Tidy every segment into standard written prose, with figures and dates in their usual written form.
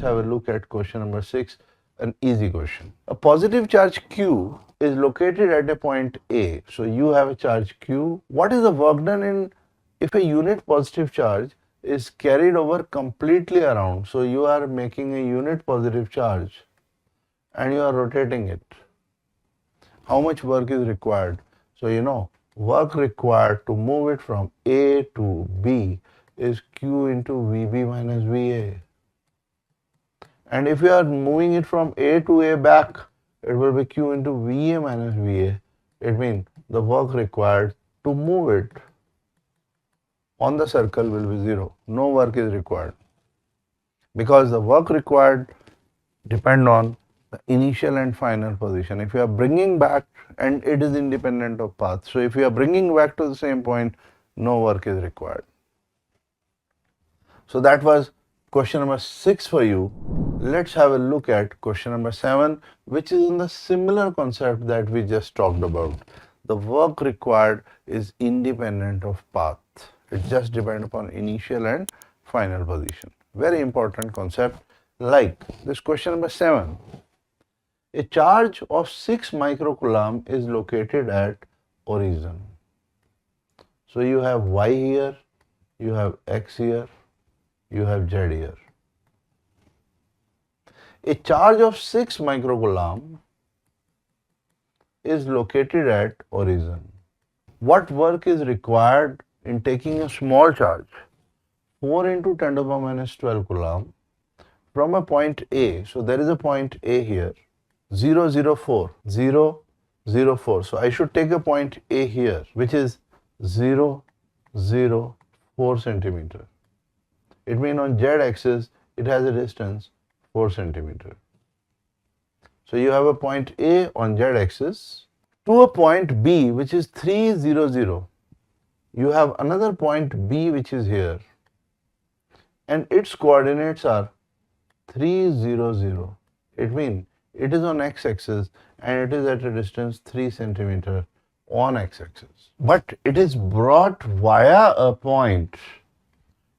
have a look at question number 6, an easy question. A positive charge Q is located at a point A. So you have a charge Q. What is the work done in if a unit positive charge is carried over completely around? So you are making a unit positive charge and you are rotating it. How much work is required? So you know, work required to move it from A to B is Q into VB minus VA. And if you are moving it from A to A back, it will be Q into VA minus VA. It means the work required to move it on the circle will be 0. No work is required. Because the work required depend on the initial and final position. If you are bringing back, and it is independent of path. So if you are bringing back to the same point, no work is required. So that was question number 6 for you. Let's have a look at question number 7, which is in the similar concept that we just talked about. The work required is independent of path. It just depends upon initial and final position. Very important concept. Like this question number 7. A charge of 6 microcoulomb is located at origin. So you have Y here, you have X here, you have Z here. A charge of 6 microcoulomb is located at origin. What work is required in taking a small charge, 4 into 10 to the power minus 12 coulomb, from a point A? So there is a point A here, 0, 0, 4, 0, 0, 4. So I should take a point A here, which is 0, 0, 4 centimeter. It means on Z axis, it has a distance 4 centimeter. So you have a point A on Z axis to a point B, which is 3, 0, 0. You have another point B which is here, and its coordinates are 3, 0, 0. It means it is on x-axis and it is at a distance 3 centimeter on x-axis. But it is brought via a point.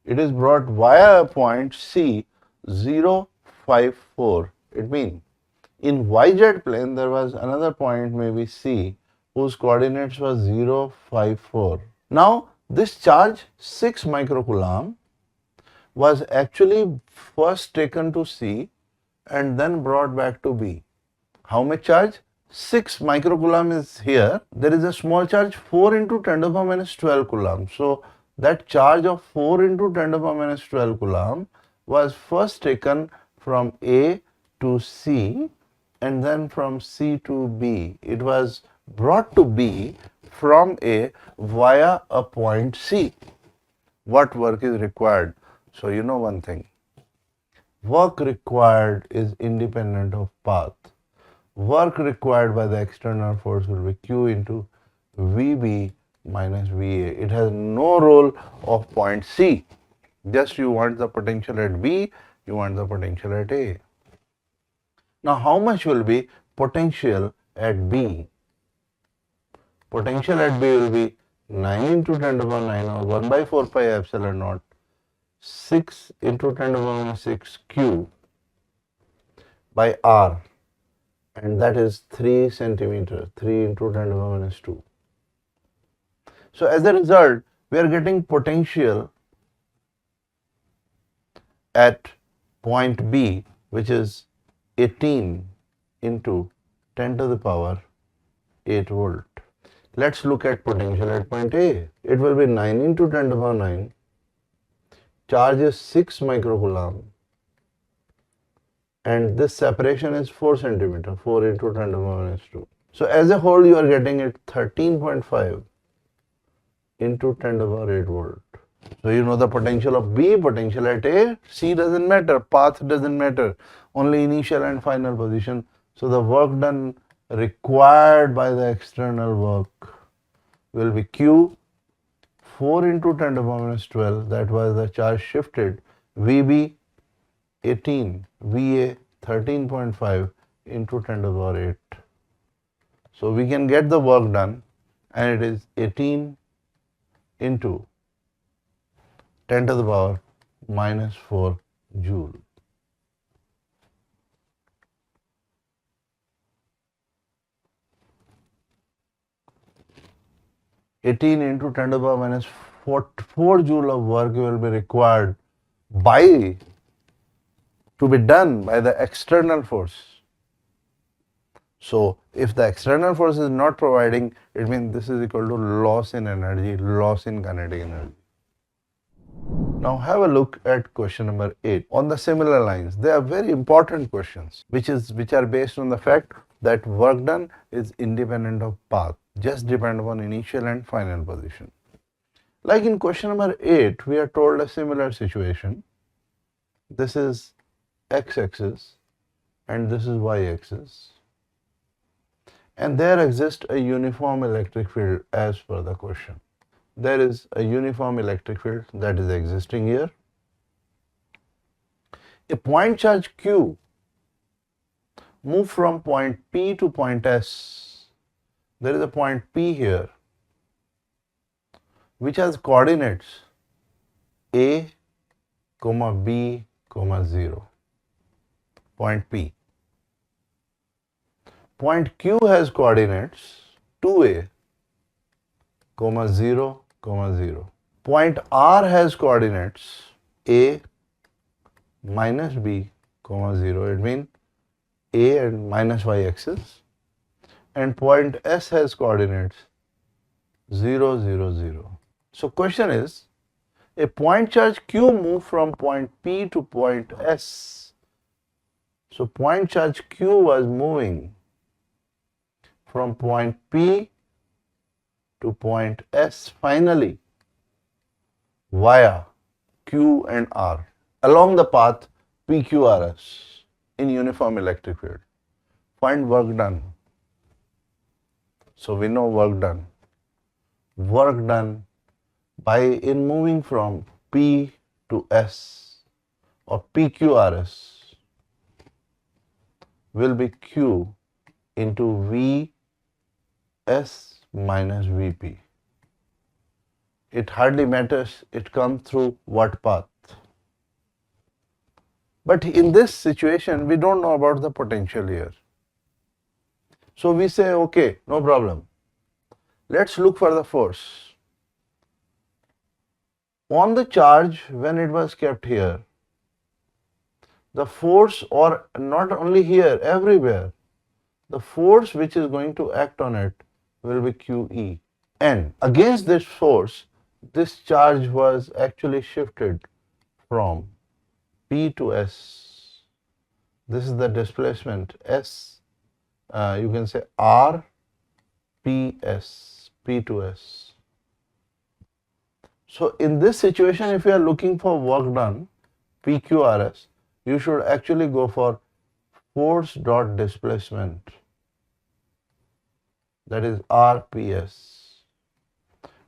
It is brought via a point C, 0, 5, 4. It means in YZ plane there was another point, maybe C, whose coordinates was 0, 5, 4. Now this charge 6 microcoulomb was actually first taken to C and then brought back to B. How much charge? 6 microcoulomb is here. There is a small charge 4 into 10 to the power minus 12 coulomb. So that charge of 4 into 10 to the power minus 12 coulomb was first taken from A to C and then from C to B. It was brought to B from A via a point C. What work is required? So you know one thing. Work required is independent of path. Work required by the external force will be Q into VB minus VA. It has no role of point C. Just you want the potential at B, you want the potential at A. Now how much will be potential at B? Potential at B will be 9 into 10 to the power 9 or 1 by 4 pi epsilon naught 6 into 10 to the power minus 6 Q by R, and that is 3 centimeter, 3 into 10 to the power minus 2. So as a result, we are getting potential at point B, which is 18 into 10 to the power 8 volt. Let's look at potential at point A. It will be 9 into 10 to the power 9. Charge is 6 microcoulomb. And this separation is 4 centimeter, 4 into 10 to the power minus 2. So as a whole, you are getting it 13.5 into 10 to the power 8 volt. So you know the potential of B, potential at A. C doesn't matter, path doesn't matter, only initial and final position. So the work done required by the external work will be Q, 4 into 10 to the power minus 12, that was the charge shifted, VB 18, VA 13.5 into 10 to the power 8. So we can get the work done, and it is 18 into 10 to the power minus 4 joule. 18 into 10 to the power minus 4 joule of work will be required by to be done by the external force. So if the external force is not providing, it means this is equal to loss in energy, loss in kinetic energy. Now have a look at question number 8. On the similar lines, they are very important questions which are based on the fact that work done is independent of path, just depend upon initial and final position. Like in question number 8, we are told a similar situation. This is x-axis and this is y-axis. And there exists a uniform electric field as per the question. There is a uniform electric field that is existing here. A point charge Q move from point P to point S. There is a point P here which has coordinates A, B, 0. Point P. Point Q has coordinates 2A, 0, 0. Point R has coordinates A minus B, 0. It means A and minus y axis. And point S has coordinates 0, 0, 0. So question is, a point charge Q moved from point P to point S. So point charge Q was moving from point P to point S finally via Q and R along the path PQRS in uniform electric field. Find work done. So we know work done. Work done by in moving from P to S or PQRS will be Q into V S minus Vp. It hardly matters it comes through what path. But in this situation, we don't know about the potential here. So we say, okay, no problem. Let's look for the force. On the charge, when it was kept here, the force, or not only here, everywhere, the force which is going to act on it will be QE. And against this force, this charge was actually shifted from P to S. This is the displacement S. You can say R, P, S, P to S. So in this situation, if you are looking for work done, PQRS, you should actually go for force dot displacement. That is RPS.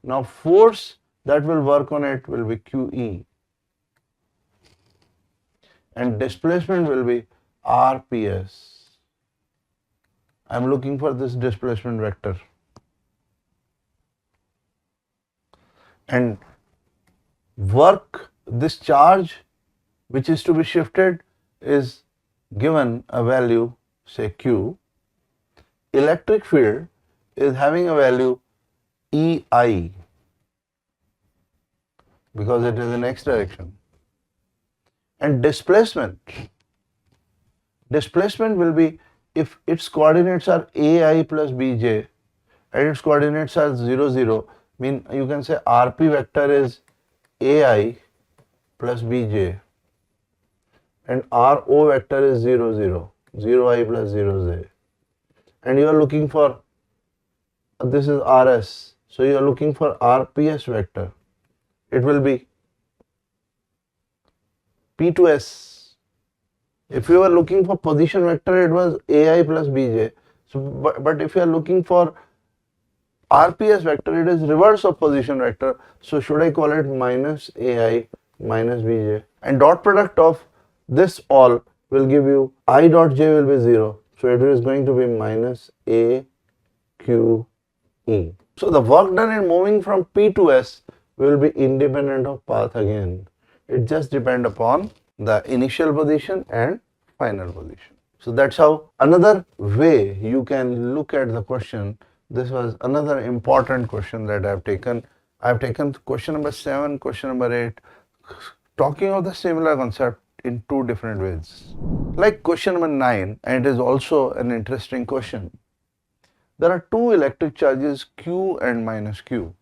Now force that will work on it will be QE. And displacement will be RPS. I am looking for this displacement vector. And work, this charge which is to be shifted is given a value, say Q. Electric field is having a value EI because it is in x direction. And displacement will be, if its coordinates are AI plus BJ and its coordinates are 0, 0, mean you can say RP vector is AI plus BJ and RO vector is 0, 0, 0I plus 0J. And you are looking for, this is RS, so you are looking for RPS vector. It will be P to S. If you are looking for position vector, it was AI plus BJ. So, but if you are looking for RPS vector, it is reverse of position vector. So should I call it minus AI minus BJ? And dot product of this all will give you I dot J will be 0. So it is going to be minus A Q E. So the work done in moving from P to S will be independent of path again. It just depends upon the initial position and final position. So that's how another way you can look at the question This was another important question that I have taken. I have taken question number 7, question number 8, talking of the similar concept in two different ways. Like question number 9, and it is also an interesting question. There are two electric charges Q and minus Q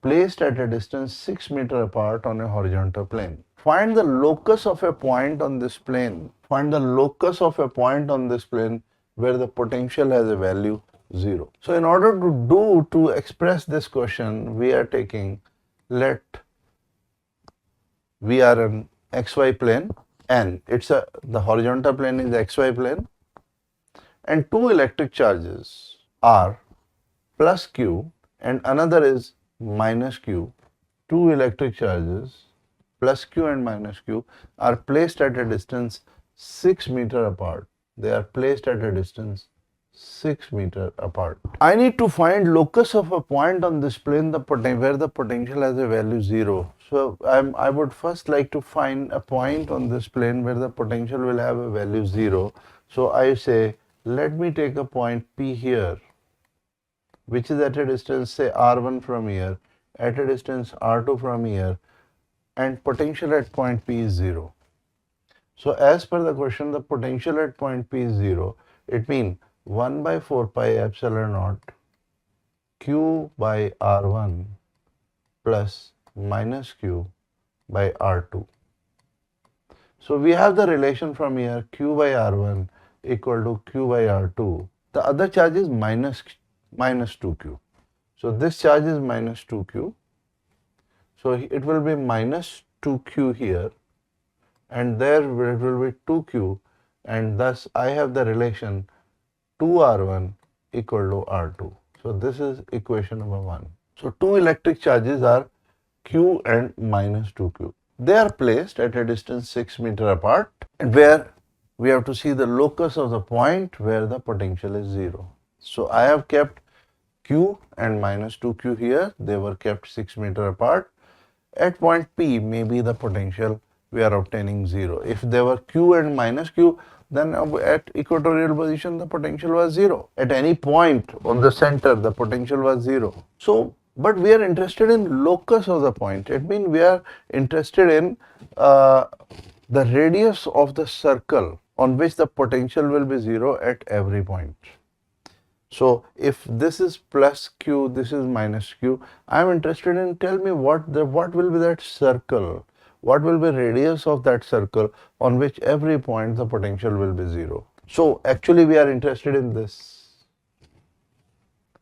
placed at a distance 6 meters apart on a horizontal plane. Find the locus of a point on this plane. Find the locus of a point on this plane where the potential has a value 0. So in order to express this question, we are taking, let we are an xy plane and the horizontal plane is xy plane, and two electric charges are plus Q and another is minus Q. Two electric charges plus Q and minus Q are placed at a distance 6 meters apart. They are placed at a distance 6 meters apart. I need to find locus of a point on this plane where the potential has a value 0. So I would first like to find a point on this plane where the potential will have a value 0. So I say, let me take a point P here, which is at a distance say R1 from here, at a distance R2 from here, and potential at point P is 0. So as per the question, the potential at point P is 0. It means 1 by 4 pi epsilon naught Q by R1 plus minus Q by R2. So we have the relation from here, Q by R1 equal to Q by R2. The other charge is minus 2Q. So this charge is minus 2Q. So it will be minus 2Q here, and there it will be 2Q, and thus I have the relation 2R1 equal to R2. So this is equation number 1. So two electric charges are Q and minus 2Q. They are placed at a distance 6 meters apart, and where we have to see the locus of the point where the potential is 0. So I have kept Q and minus 2Q here. They were kept 6 meters apart. At point P, maybe the potential we are obtaining 0. If they were Q and minus Q, then at equatorial position the potential was 0. At any point on the center, the potential was 0. So, but we are interested in locus of the point. It means we are interested in the radius of the circle on which the potential will be 0 at every point. So if this is plus Q, this is minus Q, I am interested in, tell me what will be that circle, what will be radius of that circle on which every point the potential will be 0. So actually we are interested in this.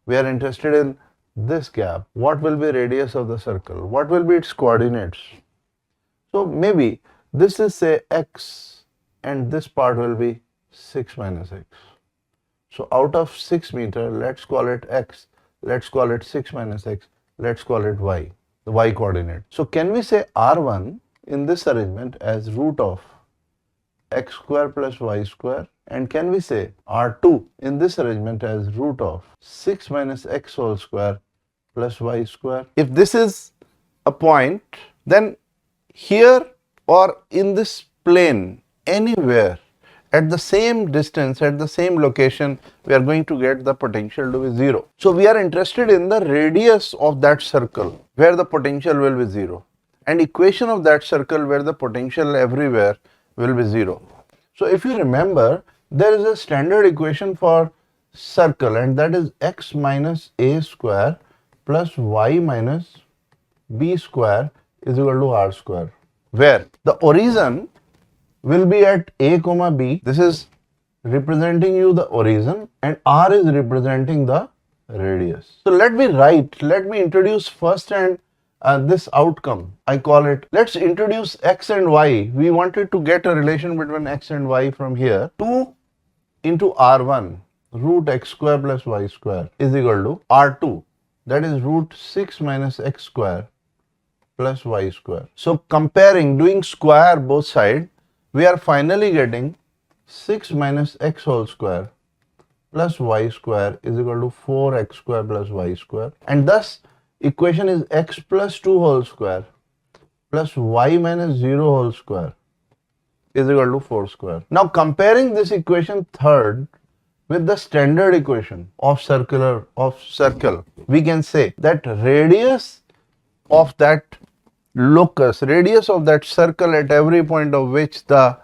We are interested in this gap. What will be radius of the circle? What will be its coordinates? So maybe this is say x and this part will be 6 minus x. So out of 6 meters, let's call it x, let's call it 6 minus x, let's call it y, the y coordinate. So can we say R1 in this arrangement as root of x square plus y square, and can we say R2 in this arrangement as root of 6 minus x whole square plus y square? If this is a point, then here or in this plane, anywhere, at the same distance, at the same location, we are going to get the potential to be 0. So we are interested in the radius of that circle where the potential will be 0, and equation of that circle where the potential everywhere will be 0. So if you remember, there is a standard equation for circle, and that is x minus a square plus y minus b square is equal to r square, where the origin will be at a comma b. This is representing you the origin, and r is representing the radius. So let me introduce first and this outcome. I call it, let's introduce x and y. We wanted to get a relation between x and y from here. 2 into r1 root x square plus y square is equal to r2, that is root 6 minus x square plus y square. So comparing, doing square both sides, we are finally getting 6 minus x whole square plus y square is equal to 4x square plus y square, and thus equation is x plus 2 whole square plus y minus 0 whole square is equal to 4 square. Now comparing this equation third with the standard equation of circle, we can say that radius of that locus, radius of that circle at every point of which the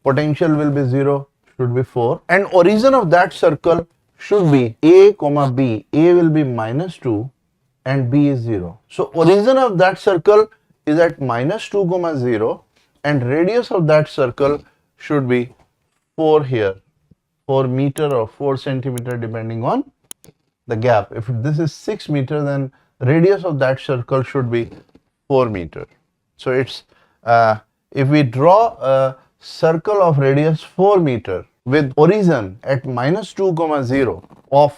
potential will be 0 should be 4, and origin of that circle should be A comma B. A will be minus 2 and B is 0. So origin of that circle is at minus 2 comma 0 and radius of that circle should be 4 here, 4 meter or 4 centimeter depending on the gap. If this is 6 meter, then radius of that circle should be 4 meter. So it's if we draw a circle of radius 4 meter with origin at minus 2 comma 0 of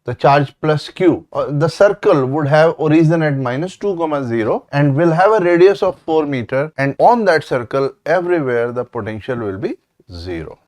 the charge plus q, the circle would have origin at minus 2 comma 0 and will have a radius of 4 meter, and on that circle everywhere the potential will be 0.